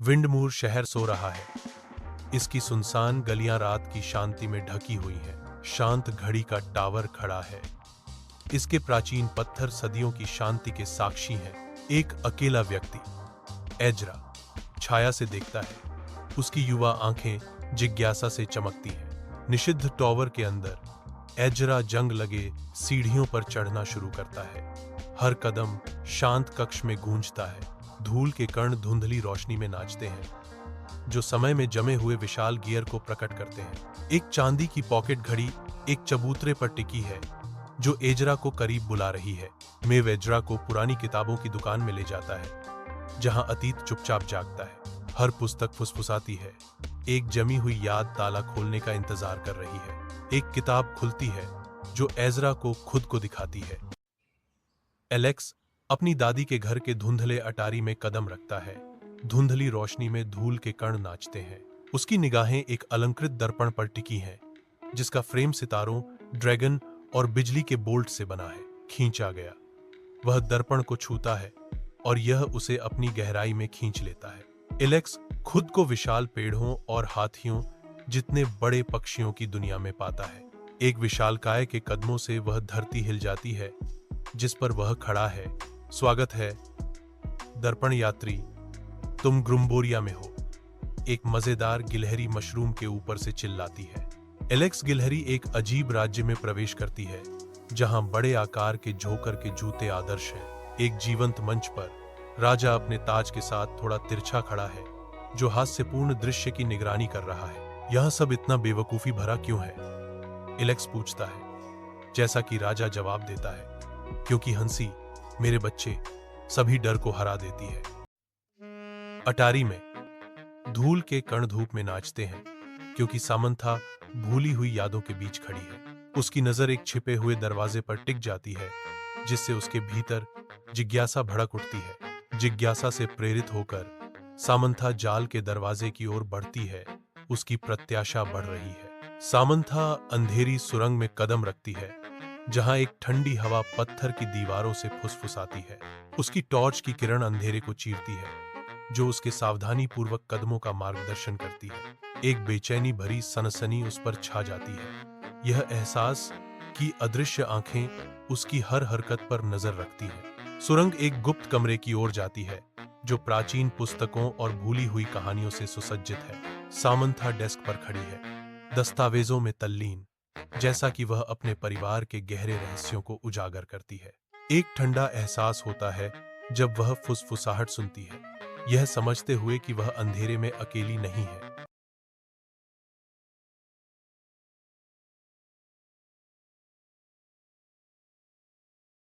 विंडमूर शहर सो रहा है। इसकी सुनसान गलियां रात की शांति में ढकी हुई हैं। शांत घड़ी का टावर खड़ा है। इसके प्राचीन पत्थर सदियों की शांति के साक्षी हैं। एक अकेला व्यक्ति एजरा छाया से देखता है। उसकी युवा आंखें जिज्ञासा से चमकती हैं। निषिद्ध टावर के अंदर एजरा जंग लगे सीढ़ियों पर चढ़ना शुरू करता है। हर कदम शांत कक्ष में गूंजता है। धूल के कण धुंधली रोशनी में नाचते हैं, जो समय में जमे हुए विशाल गियर को प्रकट करते हैं। एक चांदी की पॉकेट घड़ी एक चबूतरे पर टिकी है, जो एजरा को करीब बुला रही है। मेव एजरा को पुरानी किताबों की दुकान में ले जाता है, जहां अतीत चुपचाप जागता है। हर पुस्तक फुसफुसाती है। एक जमी हुई याद ताला खोलने का इंतजार कर रही है। एक किताब खुलती है, जो एजरा को खुद को दिखाती है। एलेक्स अपनी दादी के घर के धुंधले अटारी में कदम रखता है। धुंधली रोशनी में धूल के कण नाचते हैं। उसकी निगाहें एक अलंकृत दर्पण पर टिकी हैं, जिसका फ्रेम सितारों, ड्रैगन और बिजली के बोल्ट से बना है। खींचा गया। वह दर्पण को छूता है और यह उसे अपनी गहराई में खींच लेता है। एलेक्स खुद को विशाल पेड़ों और हाथियों जितने बड़े पक्षियों की दुनिया में पाता है। एक विशालकाय के कदमों से वह धरती हिल जाती है जिस पर वह खड़ा है। स्वागत है दर्पण यात्री, तुम ग्रुम्बोरिया में हो, एक मजेदार गिलहरी मशरूम के ऊपर से चिल्लाती है। एलेक्स गिलहरी एक अजीब राज्य में प्रवेश करती है, जहां बड़े आकार के झोकर के जूते आदर्श हैं। एक जीवंत मंच पर राजा अपने ताज के साथ थोड़ा तिरछा खड़ा है, जो हास्यपूर्ण दृश्य की निगरानी कर रहा है। यह सब इतना बेवकूफी भरा क्यों है? एलेक्स पूछता है। जैसा कि राजा जवाब देता है, क्योंकि हंसी मेरे बच्चे सभी डर को हरा देती है। अटारी में धूल के कण धूप में नाचते हैं, क्योंकि सामंथा भूली हुई यादों के बीच खड़ी है। उसकी नजर एक छिपे हुए दरवाजे पर टिक जाती है, जिससे उसके भीतर जिज्ञासा भड़क उठती है। जिज्ञासा से प्रेरित होकर सामंथा जाल के दरवाजे की ओर बढ़ती है। उसकी प्रत्याशा बढ़ रही है। सामंथा अंधेरी सुरंग में कदम रखती है, जहां एक ठंडी हवा पत्थर की दीवारों से फुसफुसाती है। उसकी टॉर्च की किरण अंधेरे को चीरती है, जो उसके सावधानी पूर्वक कदमों का मार्गदर्शन करती है। एक बेचैनी भरी सनसनी उस पर छा जाती है। यह एहसास कि अदृश्य आंखें उसकी हर हरकत पर नजर रखती हैं। सुरंग एक गुप्त कमरे की ओर जाती है, जो प्राचीन पुस्तकों और भूली हुई कहानियों से सुसज्जित है। सामंथा डेस्क पर खड़ी है, दस्तावेजों में तल्लीन, जैसा कि वह अपने परिवार के गहरे रहस्यों को उजागर करती है। एक ठंडा एहसास होता है जब वह फुसफुसाहट सुनती है, यह समझते हुए कि वह अंधेरे में अकेली नहीं है।